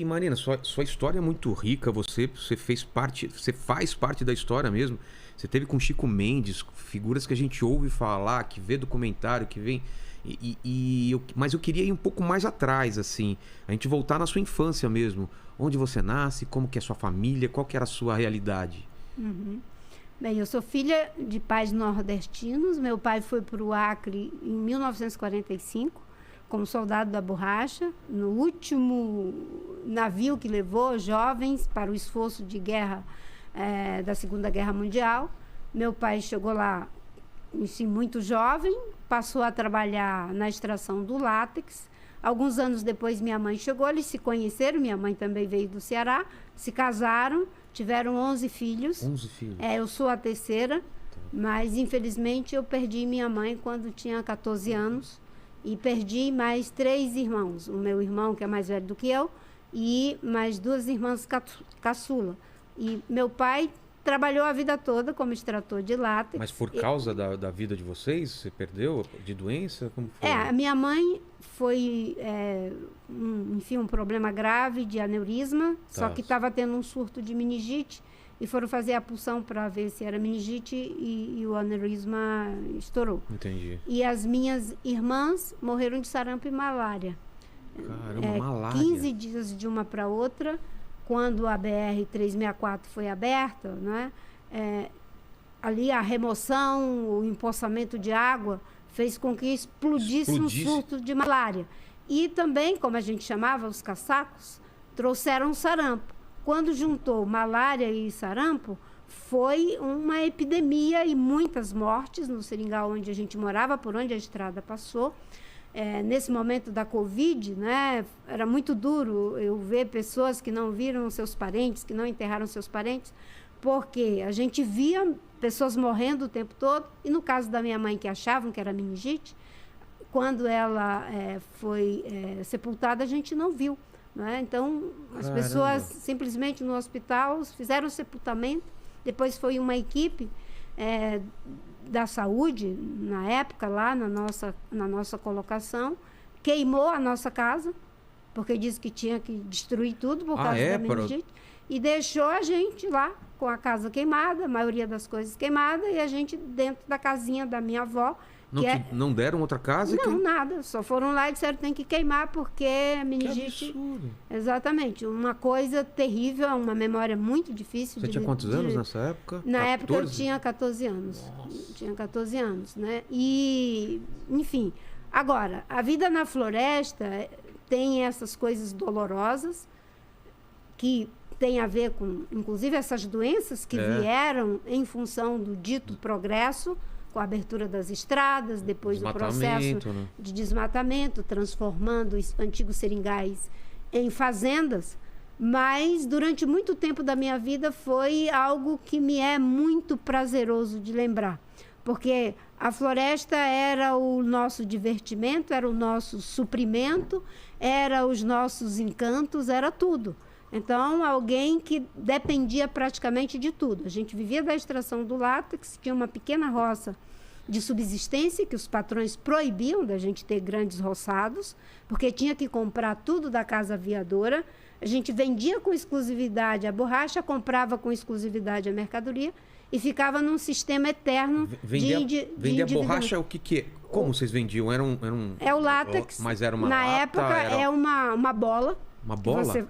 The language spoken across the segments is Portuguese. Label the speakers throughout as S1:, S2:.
S1: E Marina, sua história é muito rica, você faz parte da história mesmo. Você teve com Chico Mendes, figuras que a gente ouve falar, que vê documentário, que vem. Mas eu queria ir um pouco mais atrás, assim. A gente voltar na sua infância mesmo. Onde você nasce, como que é a sua família, qual que era a sua realidade?
S2: Uhum. Bem, eu sou filha de pais nordestinos. Meu pai foi para o Acre em 1945, como soldado da borracha, no último navio que levou jovens para o esforço de guerra da Segunda Guerra Mundial. Meu pai chegou lá, enfim, muito jovem, passou a trabalhar na extração do látex. Alguns anos depois, minha mãe chegou, eles se conheceram, minha mãe também veio do Ceará, se casaram, tiveram 11 filhos.
S1: 11 filhos?
S2: Eu sou a terceira, mas infelizmente eu perdi minha mãe quando tinha 14 anos e perdi mais 3 irmãos. O meu irmão, que é mais velho do que eu, e mais 2 irmãs caçula. E meu pai trabalhou a vida toda como extrator de látex.
S1: Mas por causa da vida de vocês, você perdeu de doença? Como foi?
S2: A minha mãe foi, um problema grave de aneurisma, só que estava tendo um surto de meningite e foram fazer a punção para ver se era meningite e o aneurisma estourou.
S1: Entendi.
S2: E as minhas irmãs morreram de sarampo e malária.
S1: Caramba, malária.
S2: 15 dias de uma para outra. Quando a BR-364 foi aberta, né, ali a remoção, o empoçamento de água fez com que explodisse um surto de malária. E também, como a gente chamava, os caçacos, trouxeram sarampo. Quando juntou malária e sarampo, foi uma epidemia e muitas mortes no Seringal, onde a gente morava, por onde a estrada passou. Nesse momento da Covid, né, era muito duro eu ver pessoas que não viram seus parentes, que não enterraram seus parentes, porque a gente via pessoas morrendo o tempo todo, e no caso da minha mãe, que achavam que era meningite, quando ela foi sepultada, a gente não viu. Né? Então, as pessoas simplesmente no hospital fizeram o sepultamento, depois foi uma equipe da saúde, na época, lá na nossa colocação, queimou a nossa casa, porque disse que tinha que destruir tudo por causa da meningite, e deixou a gente lá com a casa queimada, a maioria das coisas queimadas, e a gente dentro da casinha da minha avó.
S1: Não deram outra casa?
S2: Não, nada. Só foram lá e disseram que tem que queimar porque a meningite...
S1: Que absurdo.
S2: Exatamente. Uma coisa terrível, uma memória muito difícil.
S1: Você tinha quantos anos nessa época?
S2: Na época eu tinha 14 anos.
S1: Nossa.
S2: Tinha 14 anos, né? E, enfim, agora, a vida na floresta tem essas coisas dolorosas que tem a ver com, inclusive, essas doenças que vieram em função do dito progresso, com a abertura das estradas, depois do processo de desmatamento, transformando os antigos seringais em fazendas. Mas, durante muito tempo da minha vida, foi algo que me é muito prazeroso de lembrar. Porque a floresta era o nosso divertimento, era o nosso suprimento, era os nossos encantos, era tudo. Então, alguém que dependia praticamente de tudo. A gente vivia da extração do látex, tinha uma pequena roça de subsistência, que os patrões proibiam da gente ter grandes roçados, porque tinha que comprar tudo da casa aviadora. A gente vendia com exclusividade a borracha, comprava com exclusividade a mercadoria e ficava num sistema eterno
S1: Vender a borracha, o que é? Como vocês vendiam?
S2: É o látex.
S1: Mas era uma
S2: Na
S1: lata,
S2: época, é uma bola.
S1: Uma bola?
S2: Você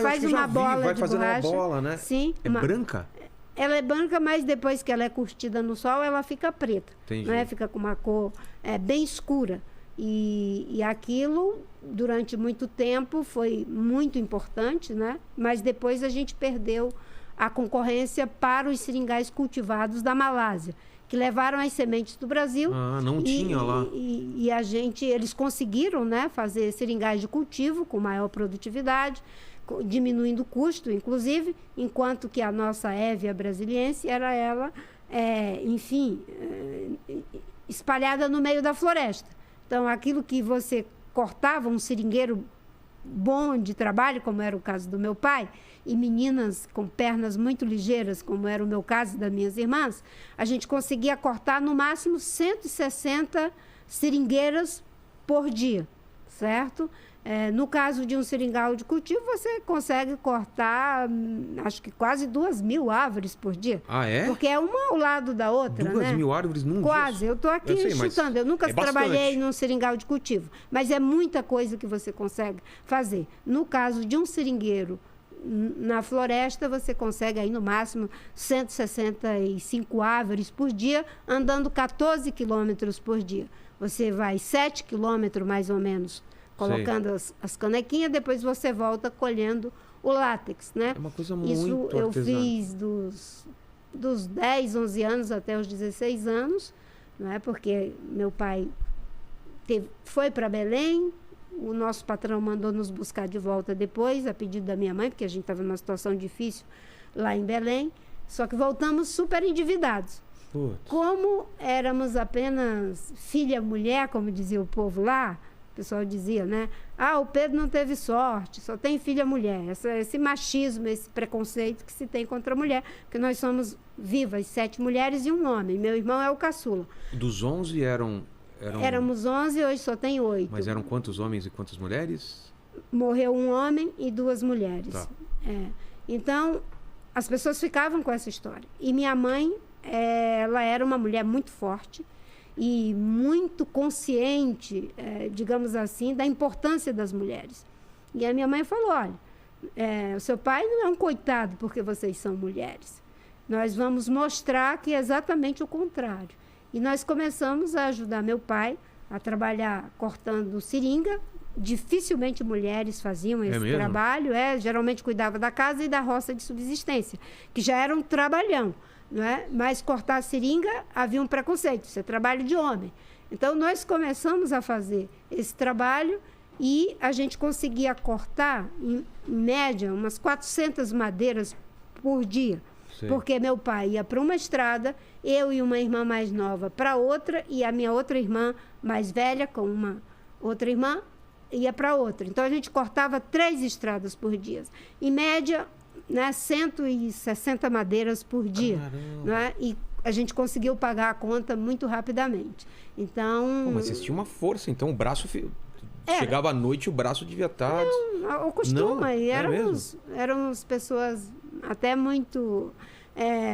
S2: faz uma bola
S1: vai
S2: de
S1: fazendo
S2: borracha.
S1: uma bola, né?
S2: Sim.
S1: É branca?
S2: Ela é branca, mas depois que ela é curtida no sol, ela fica preta.
S1: Entendi.
S2: Né? Fica com uma cor bem escura. E aquilo, durante muito tempo, foi muito importante, né? Mas depois a gente perdeu a concorrência para os seringais cultivados da Malásia, que levaram as sementes do Brasil.
S1: Não tinha lá.
S2: E eles conseguiram, né, fazer seringais de cultivo com maior produtividade, diminuindo o custo, inclusive, enquanto que a nossa Hévia brasiliense era ela, espalhada no meio da floresta. Então, aquilo que você cortava, um seringueiro bom de trabalho, como era o caso do meu pai, e meninas com pernas muito ligeiras, como era o meu caso e das minhas irmãs, a gente conseguia cortar no máximo 160 seringueiras por dia, certo? No caso de um seringal de cultivo, você consegue cortar, acho que quase 2.000 árvores por dia.
S1: Ah, é?
S2: Porque é uma ao lado da outra,
S1: 2.000 árvores num dia?
S2: Quase. Eu estou aqui chutando. Eu nunca trabalhei num seringal de cultivo. Mas é muita coisa que você consegue fazer. No caso de um seringueiro na floresta, você consegue aí no máximo 165 árvores por dia, andando 14 quilômetros por dia. Você vai 7 quilômetros mais ou menos, colocando as canequinhas, depois você volta colhendo o látex, né?
S1: É uma coisa muito
S2: Isso eu
S1: artesanal.
S2: fiz dos 10, 11 anos até os 16 anos, não é? Porque meu pai foi para Belém, o nosso patrão mandou nos buscar de volta depois, a pedido da minha mãe, porque a gente estava numa situação difícil lá em Belém, só que voltamos super endividados.
S1: Putz. Como
S2: éramos apenas filha-mulher, como dizia o povo lá, o pessoal dizia, né? O Pedro não teve sorte, só tem filha-mulher. Esse machismo, esse preconceito que se tem contra a mulher, porque nós somos vivas, 7 mulheres e um homem. Meu irmão é o caçula.
S1: Dos 11
S2: Éramos 11, hoje só tem 8.
S1: Mas eram quantos homens e quantas mulheres?
S2: Morreu um homem e 2 mulheres.
S1: Tá.
S2: Então, as pessoas ficavam com essa história. E minha mãe, ela era uma mulher muito forte e muito consciente, digamos assim, da importância das mulheres. E a minha mãe falou, olha, o seu pai não é um coitado porque vocês são mulheres. Nós vamos mostrar que é exatamente o contrário. E nós começamos a ajudar meu pai a trabalhar cortando seringa. Dificilmente mulheres faziam esse trabalho. Geralmente cuidava da casa e da roça de subsistência, que já era um trabalhão. Não é? Mas cortar seringa havia um preconceito, isso é trabalho de homem. Então, nós começamos a fazer esse trabalho e a gente conseguia cortar, em média, umas 400 madeiras por dia.
S1: Sim.
S2: Porque meu pai ia para uma estrada, eu e uma irmã mais nova para outra, e a minha outra irmã mais velha, com uma outra irmã, ia para outra. Então, a gente cortava 3 estradas por dia. Em média, 160 madeiras por dia. Né? E a gente conseguiu pagar a conta muito rapidamente. Então...
S1: mas vocês tinham uma força, então o braço... Chegava à noite, o braço devia estar...
S2: Não, costuma. E éramos pessoas até muito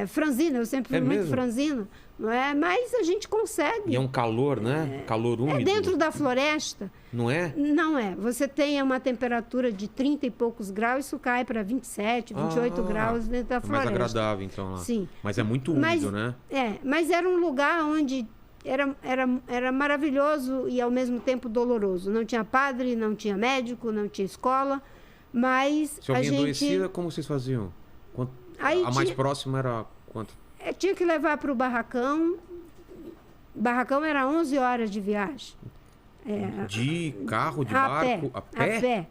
S2: franzinas. Eu sempre fui muito franzina. Não é? Mas a gente consegue.
S1: E é um calor, né? Calor úmido.
S2: Dentro da floresta.
S1: Não é?
S2: Não é. Você tem uma temperatura de 30 e poucos graus, isso cai para 27, 28 graus dentro da floresta.
S1: É mais agradável, então, lá.
S2: Sim.
S1: Mas é muito úmido, né?
S2: Mas era um lugar onde era maravilhoso e, ao mesmo tempo, doloroso. Não tinha padre, não tinha médico, não tinha escola, mas
S1: se alguém adoecia, como vocês faziam? A mais próxima era quanto?
S2: Tinha que levar para o barracão. O barracão era 11 horas de viagem.
S1: De carro, de barco? A pé?
S2: A pé.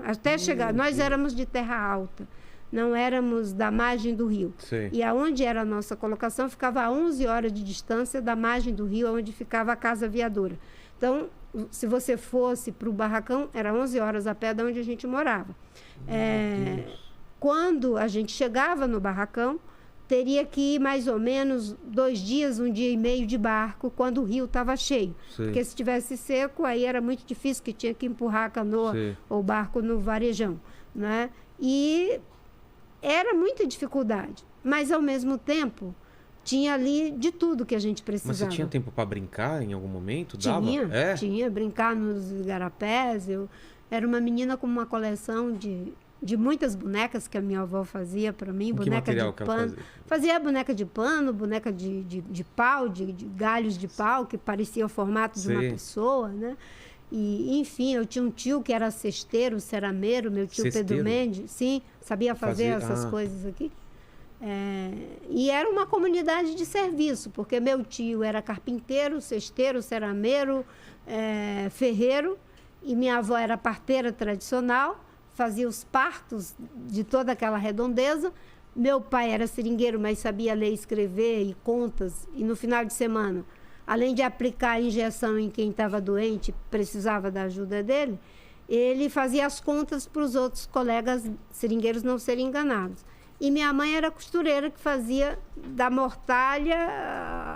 S2: Até chegar. Nós éramos de terra alta. Não éramos da margem do rio.
S1: Sei.
S2: E aonde era a nossa colocação ficava a 11 horas de distância da margem do rio, onde ficava a casa aviadora. Então, se você fosse para o barracão, era 11 horas a pé de onde a gente morava. Quando a gente chegava no barracão, teria que ir mais ou menos 2 dias, 1 dia e meio de barco, quando o rio estava cheio.
S1: Sei.
S2: Porque se estivesse seco, aí era muito difícil, que tinha que empurrar a canoa ou o barco no varejão. Né? E era muita dificuldade. Mas, ao mesmo tempo, tinha ali de tudo que a gente precisava.
S1: Mas você tinha tempo para brincar em algum momento?
S2: Tinha. Brincar nos igarapés. Eu era uma menina com uma coleção de muitas bonecas que a minha avó fazia para mim, boneca de pano. Fazia boneca de pano, boneca de pau, de galhos de pau, que parecia o formato de uma pessoa, né? E, enfim, eu tinha um tio que era cesteiro, cerameiro, meu tio Pedro Mendes, sim, sabia fazer essas coisas aqui. E era uma comunidade de serviço, porque meu tio era carpinteiro, cesteiro, cerameiro, ferreiro, e minha avó era parteira tradicional, fazia os partos de toda aquela redondeza. Meu pai era seringueiro, mas sabia ler, escrever e contas. E no final de semana, além de aplicar a injeção em quem estava doente, precisava da ajuda dele, ele fazia as contas para os outros colegas seringueiros não serem enganados. E minha mãe era costureira, que fazia da mortalha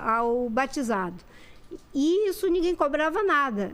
S2: ao batizado. E isso ninguém cobrava nada.